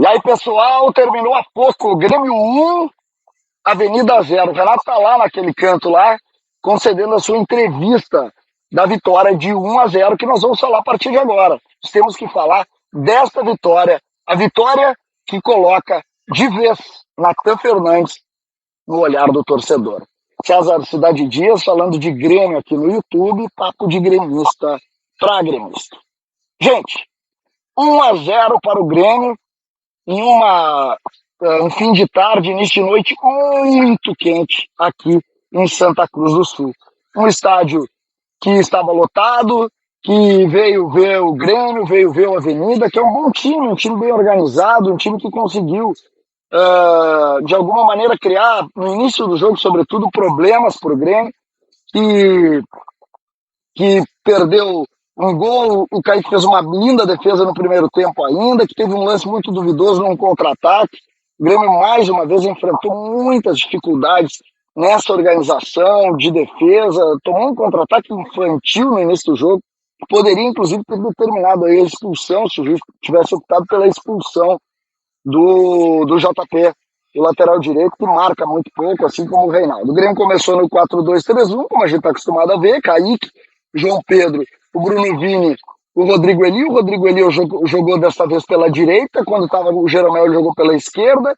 E aí, pessoal, terminou há pouco, Grêmio 1, Avenida 0. O Renato tá lá naquele canto lá, concedendo a sua entrevista da vitória de 1-0, que nós vamos falar a partir de agora. Nós temos que falar desta vitória, a vitória que coloca de vez Natan Fernandes no olhar do torcedor. César Cidade Dias falando de Grêmio aqui no YouTube, papo de gremista para gremista. Gente, 1-0 para o Grêmio, em um fim de tarde, início de noite muito quente aqui em Santa Cruz do Sul. Um estádio que estava lotado, que veio ver o Grêmio, veio ver o Avenida, que é um bom time, um time bem organizado, um time que conseguiu, de alguma maneira, criar, no início do jogo, sobretudo, problemas para o Grêmio, que perdeu um gol, o Kaique fez uma linda defesa no primeiro tempo ainda, que teve um lance muito duvidoso num contra-ataque. O Grêmio, mais uma vez, enfrentou muitas dificuldades nessa organização de defesa, tomou um contra-ataque infantil no início do jogo, que poderia, inclusive, ter determinado aí a expulsão, se o juiz tivesse optado pela expulsão do JP, o lateral direito, que marca muito pouco, assim como o Reinaldo. O Grêmio começou no 4-2-3-1, como a gente está acostumado a ver, Kaique, João Pedro, o Bruno Vini, o Rodrigo Eli. O Rodrigo Eli jogou dessa vez pela direita, quando estava o Jeromel ele jogou pela esquerda,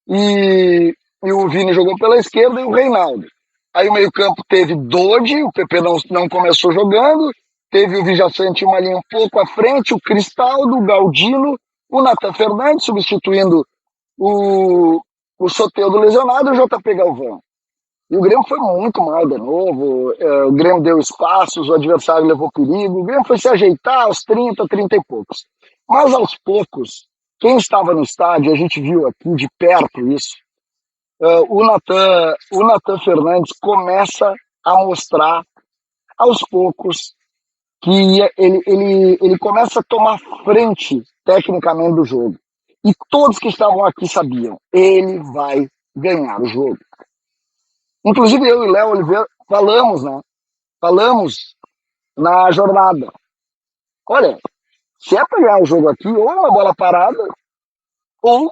e o Vini jogou pela esquerda e o Reinaldo. Aí o meio-campo teve Dodi, o PP não começou jogando, teve o Vijaçante uma linha um pouco à frente, o Cristaldo, o Galdino, o Natan Fernandes substituindo o Soteldo lesionado e o JP Galvão. E o Grêmio foi muito mal de novo, o Grêmio deu espaços, o adversário levou perigo, o Grêmio foi se ajeitar aos 30 e poucos. Mas aos poucos, quem estava no estádio, a gente viu aqui de perto isso, o Natan Fernandes começa a mostrar aos poucos que ele começa a tomar frente tecnicamente do jogo. E todos que estavam aqui sabiam, ele vai ganhar o jogo. Inclusive eu e Léo Oliveira falamos na jornada. Olha, se é para ganhar o jogo aqui, ou é uma bola parada, ou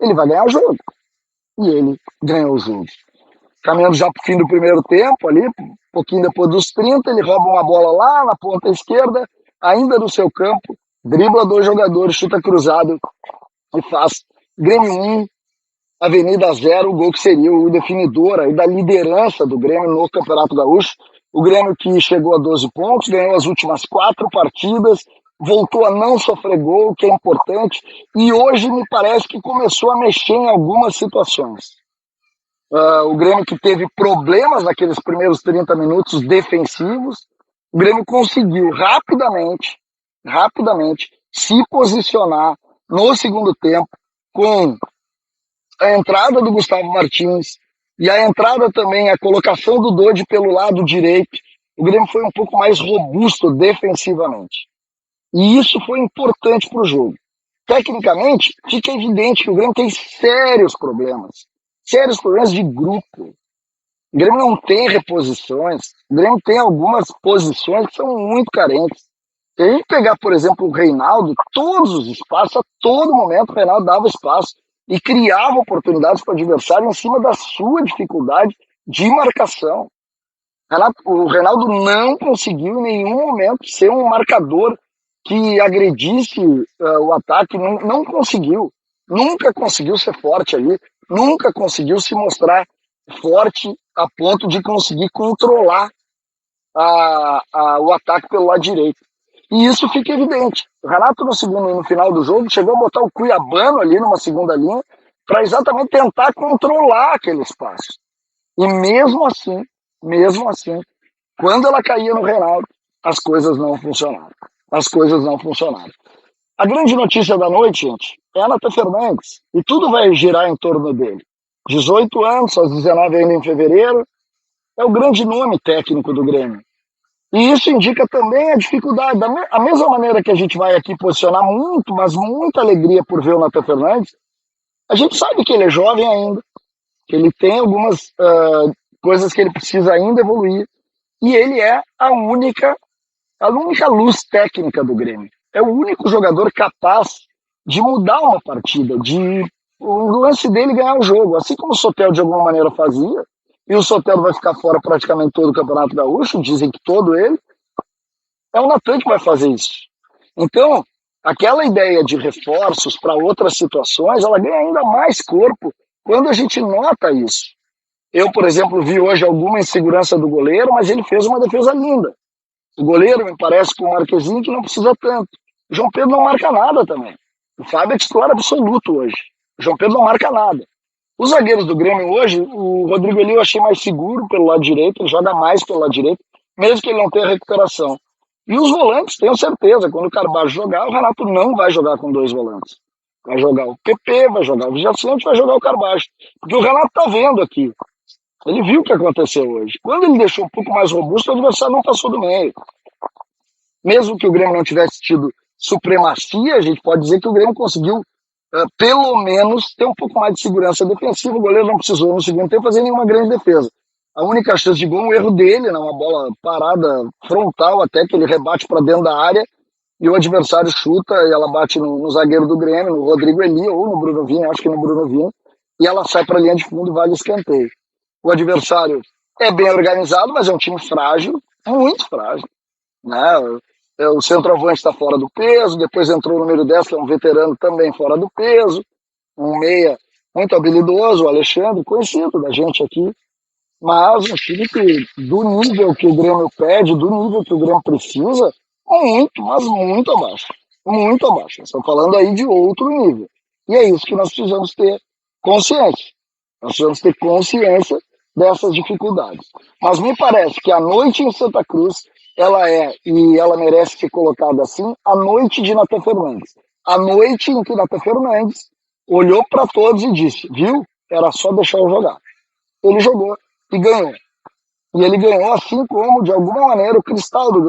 ele vai ganhar o jogo. E ele ganhou o jogo. Caminhando já para o fim do primeiro tempo, ali, um pouquinho depois dos 30, ele rouba uma bola lá na ponta esquerda, ainda no seu campo, dribla 2 jogadores, chuta cruzado e faz Grêmio 1, Avenida 0, o gol que seria o definidor aí da liderança do Grêmio no Campeonato Gaúcho. O Grêmio que chegou a 12 pontos, ganhou as últimas 4 partidas, voltou a não sofrer gol, que é importante, e hoje me parece que começou a mexer em algumas situações. O Grêmio que teve problemas naqueles primeiros 30 minutos defensivos, o Grêmio conseguiu rapidamente se posicionar no segundo tempo com a entrada do Gustavo Martins e a entrada também, a colocação do Dodi pelo lado direito. O Grêmio foi um pouco mais robusto defensivamente. E isso foi importante para o jogo. Tecnicamente, fica evidente que o Grêmio tem sérios problemas de grupo. O Grêmio não tem reposições, o Grêmio tem algumas posições que são muito carentes. Se a gente pegar, por exemplo, o Reinaldo, todos os espaços, a todo momento o Reinaldo dava espaço e criava oportunidades para o adversário em cima da sua dificuldade de marcação. O Reinaldo não conseguiu em nenhum momento ser um marcador que agredisse o ataque, não conseguiu. Nunca conseguiu ser forte ali, nunca conseguiu se mostrar forte a ponto de conseguir controlar o ataque pelo lado direito. E isso fica evidente. O Renato, no final do jogo, chegou a botar o Cuiabano ali numa segunda linha para exatamente tentar controlar aquele espaço. E mesmo assim, quando ela caía no Reinaldo, as coisas não funcionaram. A grande notícia da noite, gente, é a Natan Fernandes. E tudo vai girar em torno dele. 18 anos, aos 19 ainda em fevereiro, é o grande nome técnico do Grêmio. E isso indica também a dificuldade. Da mesma maneira que a gente vai aqui posicionar muito, mas muita alegria por ver o Natan Fernandes, a gente sabe que ele é jovem ainda, que ele tem algumas coisas que ele precisa ainda evoluir, e ele é a única luz técnica do Grêmio. É o único jogador capaz de mudar uma partida, de o lance dele ganhar o jogo, assim como o Soteldo de alguma maneira fazia, e o Soteldo vai ficar fora praticamente todo o Campeonato Gaúcho, dizem que todo ele, é o Natan que vai fazer isso. Então, aquela ideia de reforços para outras situações, ela ganha ainda mais corpo quando a gente nota isso. Eu, por exemplo, vi hoje alguma insegurança do goleiro, mas ele fez uma defesa linda. O goleiro me parece com o Marquezinho que não precisa tanto. O João Pedro não marca nada também. O Fábio é titular absoluto hoje. O João Pedro não marca nada. Os zagueiros do Grêmio hoje, o Rodrigo Eli eu achei mais seguro pelo lado direito, ele joga mais pelo lado direito, mesmo que ele não tenha recuperação. E os volantes, tenho certeza, quando o Carbajo jogar, o Renato não vai jogar com dois volantes. Vai jogar o PP, vai jogar o Vijaçante, vai jogar o Carbajo. Porque o Renato tá vendo aqui. Ele viu o que aconteceu hoje. Quando ele deixou um pouco mais robusto, o adversário não passou do meio. Mesmo que o Grêmio não tivesse tido supremacia, a gente pode dizer que o Grêmio conseguiu, pelo menos, ter um pouco mais de segurança defensiva. O goleiro não precisou, no segundo tempo, fazer nenhuma grande defesa. A única chance de gol é um erro dele, né? Uma bola parada frontal até, que ele rebate para dentro da área e o adversário chuta e ela bate no zagueiro do Grêmio, no Rodrigo Eli ou no Bruno Vinha, acho que no Bruno Vinha, e ela sai para a linha de fundo e vale escanteio. O adversário é bem organizado, mas é um time frágil, muito frágil, né? O centroavante está fora do peso, depois entrou o número 10, que é um veterano também fora do peso, um meia muito habilidoso, o Alexandre, conhecido da gente aqui, mas um time que, do nível que o Grêmio pede, do nível que o Grêmio precisa, muito, mas muito abaixo. Muito abaixo. Estou falando aí de outro nível. E é isso que nós precisamos ter consciência. Nós precisamos ter consciência dessas dificuldades. Mas me parece que a noite em Santa Cruz, ela é, e ela merece ser colocada assim, a noite de Natan Fernandes. A noite em que Natan Fernandes olhou para todos e disse, viu? Era só deixar eu jogar. Ele jogou e ganhou. E ele ganhou assim como, de alguma maneira, o Cristaldo,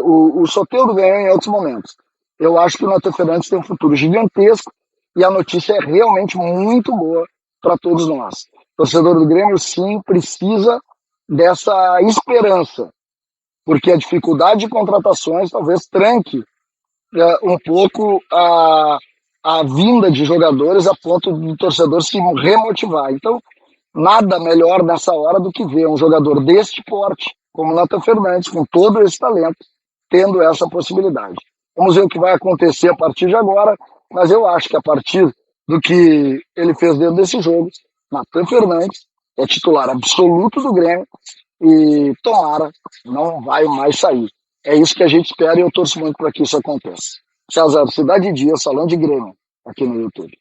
o Soteldo ganhou em outros momentos. Eu acho que o Natan Fernandes tem um futuro gigantesco e a notícia é realmente muito boa para todos nós. O torcedor do Grêmio, sim, precisa dessa esperança, porque a dificuldade de contratações talvez tranque um pouco a vinda de jogadores a ponto do torcedor se remotivar. Então, nada melhor nessa hora do que ver um jogador deste porte, como o Natan Fernandes, com todo esse talento, tendo essa possibilidade. Vamos ver o que vai acontecer a partir de agora, mas eu acho que a partir do que ele fez dentro desse jogo, Natan Fernandes é titular absoluto do Grêmio e tomara, não vai mais sair. É isso que a gente espera e eu torço muito para que isso aconteça. César, Cidade Dia, Salão de Grêmio, aqui no YouTube.